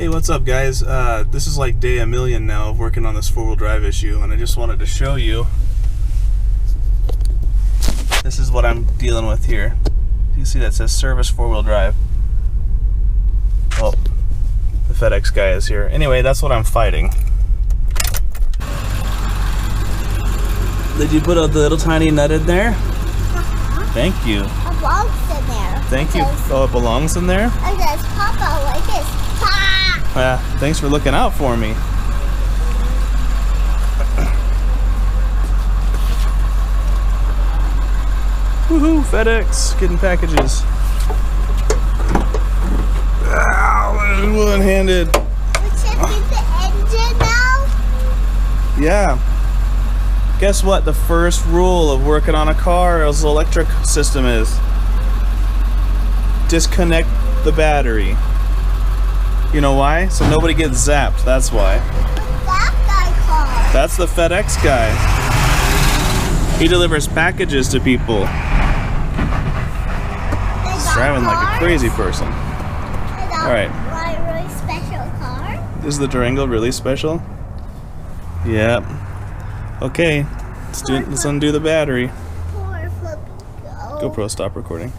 Hey, what's up guys? This is like day a million now of working on this four-wheel drive issue, and I just wanted to show you. This is what I'm dealing with here. You see that says service four-wheel drive. Well, the FedEx guy is here. Anyway, that's what I'm fighting. Did you put a little tiny nut in there? Thank you. It belongs in there. Thank you. Oh, it belongs in there? It just pop out like this. Pa! Yeah, thanks for looking out for me. Woohoo, FedEx, getting packages. Ow, one-handed. We should get the engine now? Yeah. Guess what the first rule of working on a car's electric system is? Disconnect the battery. You know why? So nobody gets zapped, that's why. What's that guy called? That's the FedEx guy. He delivers packages to people. He's driving like a crazy person. Alright. My really special car? Is the Durango really special? Yep. Okay, let's undo the battery. Poor flip. GoPro, stop recording.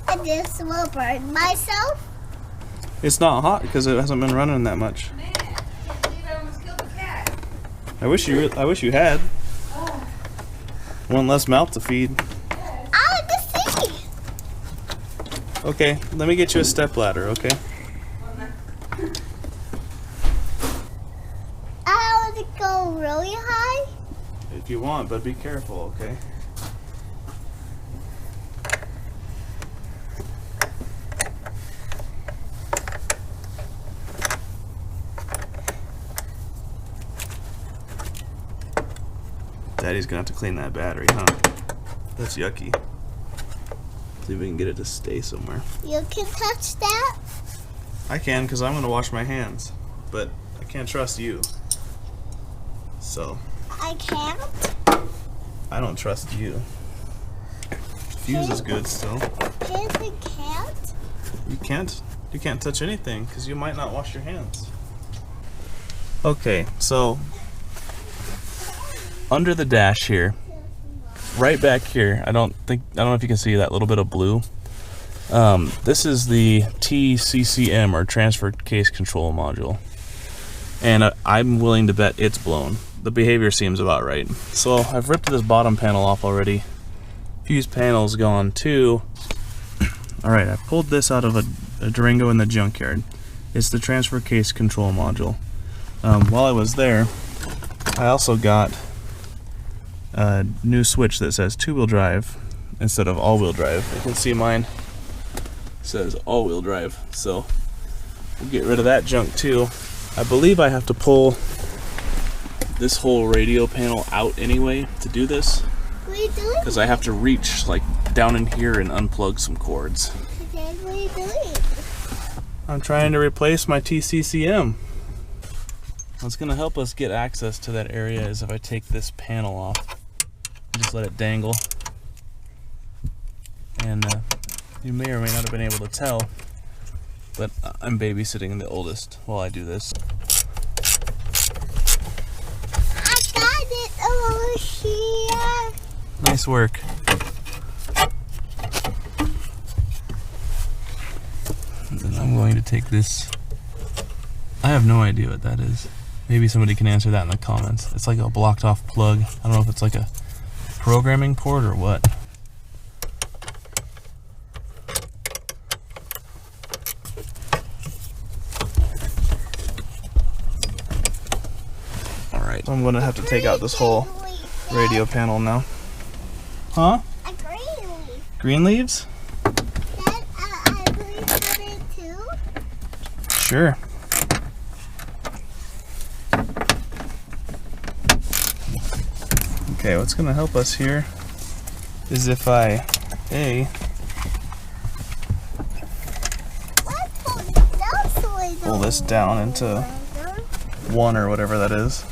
And this will burn myself? It's not hot because it hasn't been running that much. Man, I can't believe I almost killed the cat. I wish you had. One less mouth to feed. I want to see. Okay, let me get you a step ladder, okay? I want to go really high. If you want, but be careful, okay? Daddy's gonna have to clean that battery, huh? That's yucky. See if we can get it to stay somewhere. You can touch that? I can, because I'm gonna wash my hands. But I can't trust you. So, I can't. I don't trust you. Fuse is good still. Yes, I can't. You can't touch anything, because you might not wash your hands. Okay, so under the dash here, right back here, I don't know if you can see that little bit of blue. This is the TCCM, or transfer case control module, and I'm willing to bet it's blown. The behavior seems about right. So I've ripped this bottom panel off already. Fuse panel's gone too. Alright, I pulled this out of a Durango in the junkyard. It's the transfer case control module. While I was there, I also got a new switch that says two-wheel drive instead of all-wheel drive. You can see mine says all-wheel drive, so we'll get rid of that junk too. I believe I have to pull this whole radio panel out anyway to do this, What are you doing? because I have to reach like down in here and unplug some cords. Dad, what are you doing? I'm trying to replace my TCCM. What's going to help us get access to that area is if I take this panel off. Just let it dangle. And you may or may not have been able to tell, but I'm babysitting the oldest while I do this. I got it over here. Nice work. And then I'm going to take this. I have no idea what that is. Maybe somebody can answer that in the comments. It's like a blocked off plug. I don't know if it's like a programming port or what. Alright, so I'm going to have to take out this whole radio panel now. Huh? A green leaf. Green leaves? Dad, I believe in it too. Sure. Okay, what's going to help us here is if I, pull this down into 1 or whatever that is.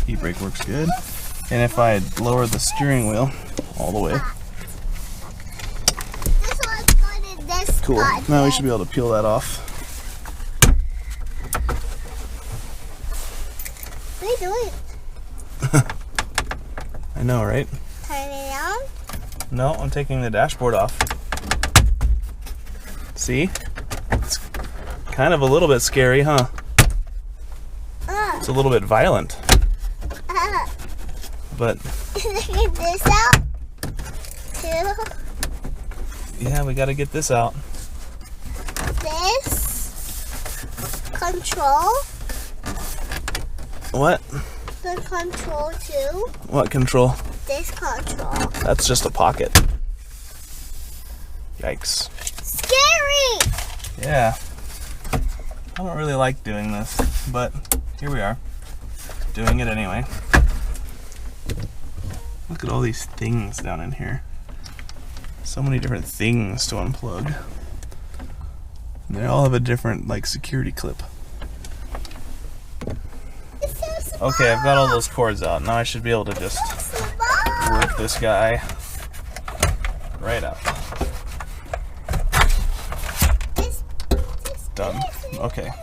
E-brake works good. And if I lower the steering wheel all the way, cool. Now we should be able to peel that off. What are you doing? I know, right? Turn it on? No, I'm taking the dashboard off. See? It's kind of a little bit scary, huh? It's a little bit violent. But Get this out. Too. yeah, we gotta get this out. This control. What? The control too. What control? This control. That's just a pocket. Yikes. Scary! Yeah. I don't really like doing this, but here we are. Doing it anyway. Look at all these things down in here. So many different things to unplug. And they all have a different, like, security clip. It's so small. Okay, I've got all those cords out. Now I should be able to just Small. work this guy right out. This Done. is Okay. away.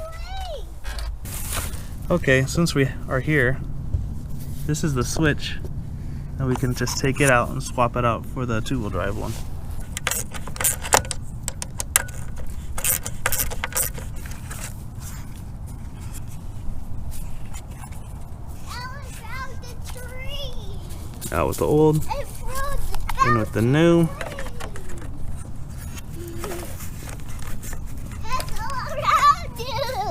Okay, since we are here, this is the switch. And we can just take it out and swap it out for the two-wheel drive one. Alan found the tree. Out with the old, It froze in with the new. That's all around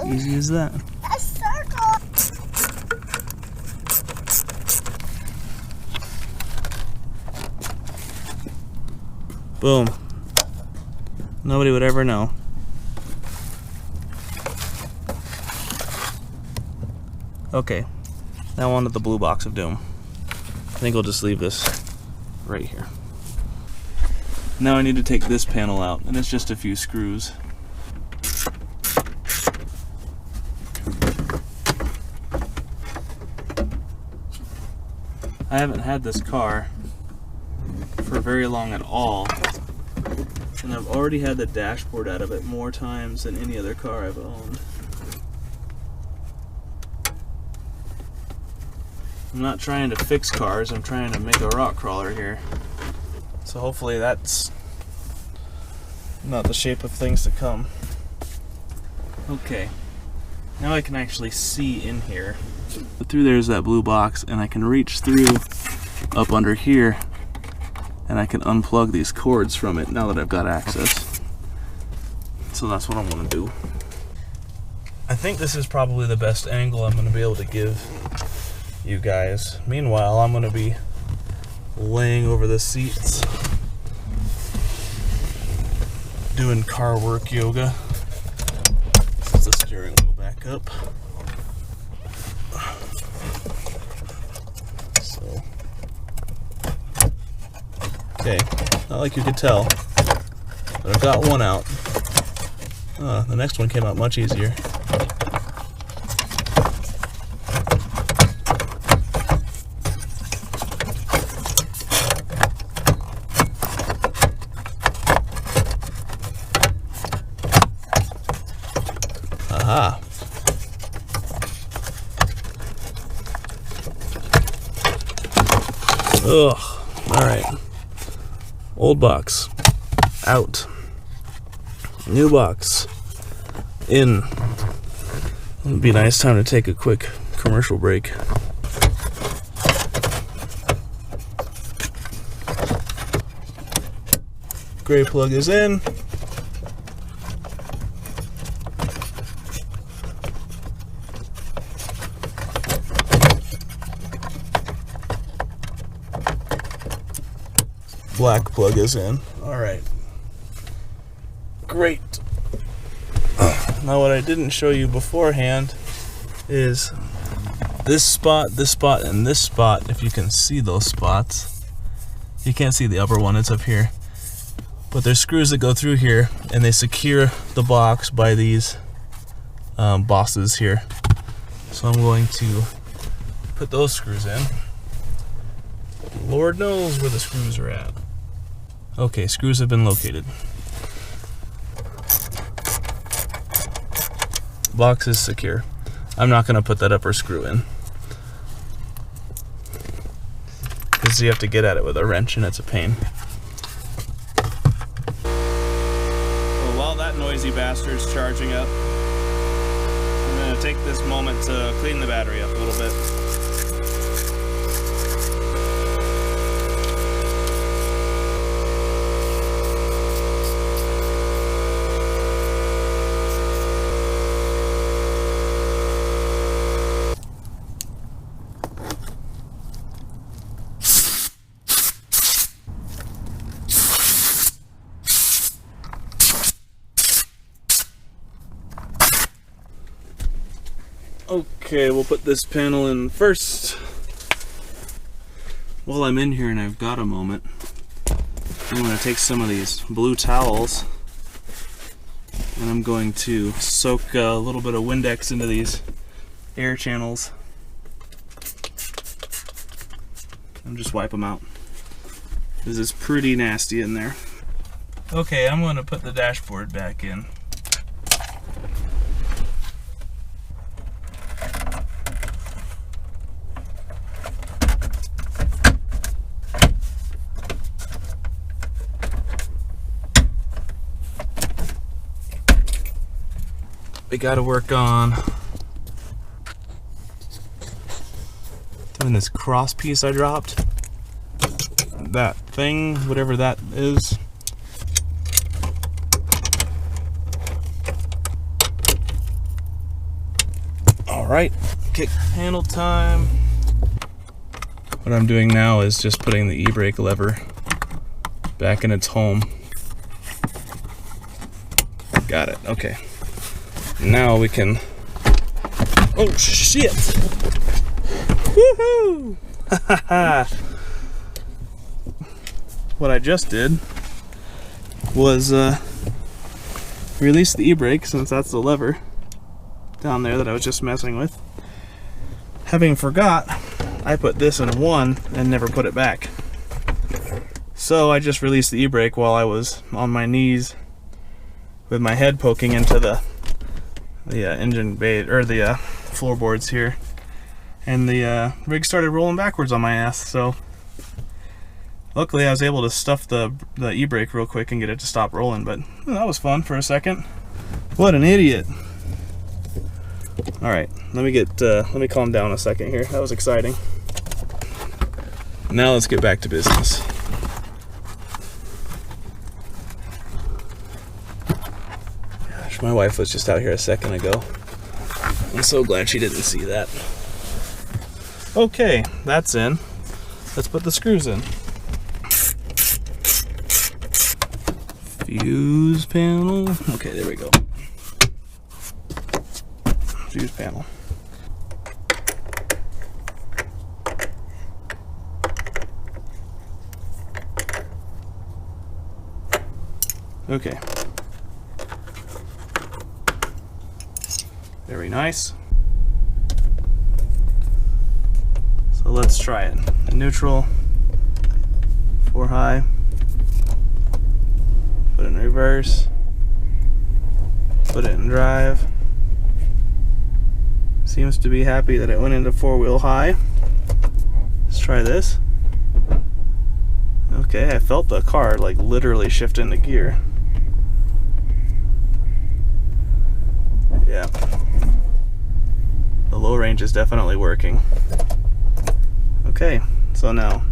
you. Easy as that. A circle. Boom. Nobody would ever know. Okay, now on to the blue box of doom. I think I'll just leave this right here. Now I need to take this panel out, and it's just a few screws. I haven't had this car for very long at all, and I've already had the dashboard out of it more times than any other car I've owned. I'm not trying to fix cars, I'm trying to make a rock crawler here. So hopefully that's not the shape of things to come. Okay, now I can actually see in here. But through there's that blue box, and I can reach through up under here, and I can unplug these cords from it now that I've got access. So that's what I'm gonna do. I think this is probably the best angle I'm gonna be able to give you guys. Meanwhile, I'm gonna be laying over the seats, doing car work yoga. Set the steering wheel back up. So, okay, not like you could tell, but I've got one out. The next one came out much easier. Aha. Ugh. Alright. Old box. Out. New box. In. It'd be a nice time to take a quick commercial break. Gray plug is in. Black plug is in. Alright. Great. Now what I didn't show you beforehand is this spot, and this spot. If you can see those spots. You can't see the upper one, it's up here. But there's screws that go through here, and they secure the box by these bosses here. So I'm going to put those screws in. Lord knows where the screws are at. Okay, screws have been located. box is secure. I'm not going to put that upper screw in, because you have to get at it with a wrench and it's a pain. Well, while that noisy bastard's charging up, I'm going to take this moment to clean the battery up a little bit. Okay, we'll put this panel in first. While I'm in here and I've got a moment, I'm going to take some of these blue towels and I'm going to soak a little bit of Windex into these air channels and just wipe them out. This is pretty nasty in there. Okay, I'm going to put the dashboard back in. We gotta work on doing this cross piece I dropped. That thing, whatever that is. Alright, kick handle time. What I'm doing now is just putting the e-brake lever back in its home. Got it, okay. Now we can, oh shit, woohoo! What I just did was release the e-brake, since that's the lever down there that I was just messing with. Having forgot, I put this in one and never put it back. So I just released the e-brake while I was on my knees with my head poking into the engine bay, or the floorboards here, and the rig started rolling backwards on my ass. So luckily I was able to stuff the e-brake real quick and get it to stop rolling, but that was fun for a second. What an idiot. Alright, let me calm down a second here. That was exciting. Now let's get back to business. My wife was just out here a second ago. I'm so glad she didn't see that. Okay, that's in. Let's put the screws in. Fuse panel. Okay, there we go. Fuse panel. Okay. Very nice. So let's try it. Neutral, 4 high, put it in reverse, put it in drive. Seems to be happy that it went into 4-wheel high. Let's try this. Okay, I felt the car like literally shift into gear. Yeah. The low range is definitely working. Okay, so now,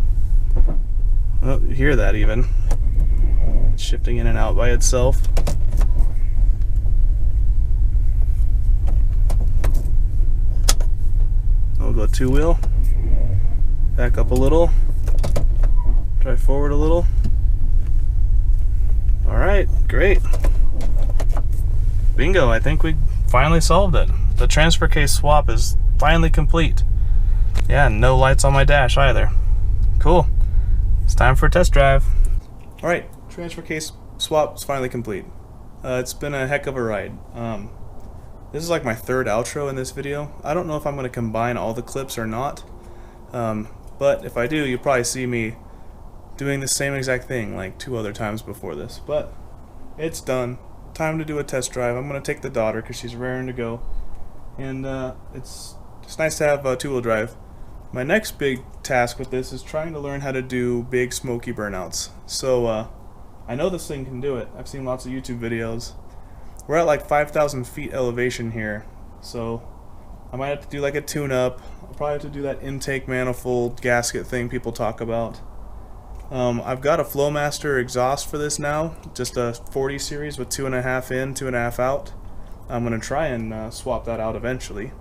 oh, you hear that even. It's shifting in and out by itself. We'll go 2-wheel, back up a little, drive forward a little. Alright, great. Bingo, I think we finally solved it. The transfer case swap is finally complete. Yeah, no lights on my dash either. Cool. It's time for a test drive. Alright, transfer case swap is finally complete. It's been a heck of a ride. This is like my third outro in this video. I don't know if I'm going to combine all the clips or not. But if I do, you'll probably see me doing the same exact thing like 2 other times before this. But it's done. time to do a test drive. I'm going to take the daughter because she's raring to go. And it's nice to have two-wheel drive. My next big task with this is trying to learn how to do big smoky burnouts. So I know this thing can do it. I've seen lots of YouTube videos. We're at like 5,000 feet elevation here, so I might have to do like a tune-up. I'll probably have to do that intake manifold gasket thing people talk about. I've got a Flowmaster exhaust for this now, just a 40 series with 2.5 in, 2.5 out. I'm going to try and swap that out eventually.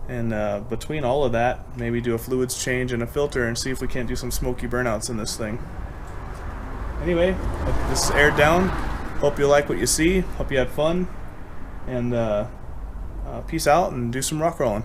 And between all of that, maybe do a fluids change and a filter and see if we can't do some smoky burnouts in this thing. Anyway, this is aired down. Hope you like what you see. Hope you had fun. And peace out and do some rock rolling.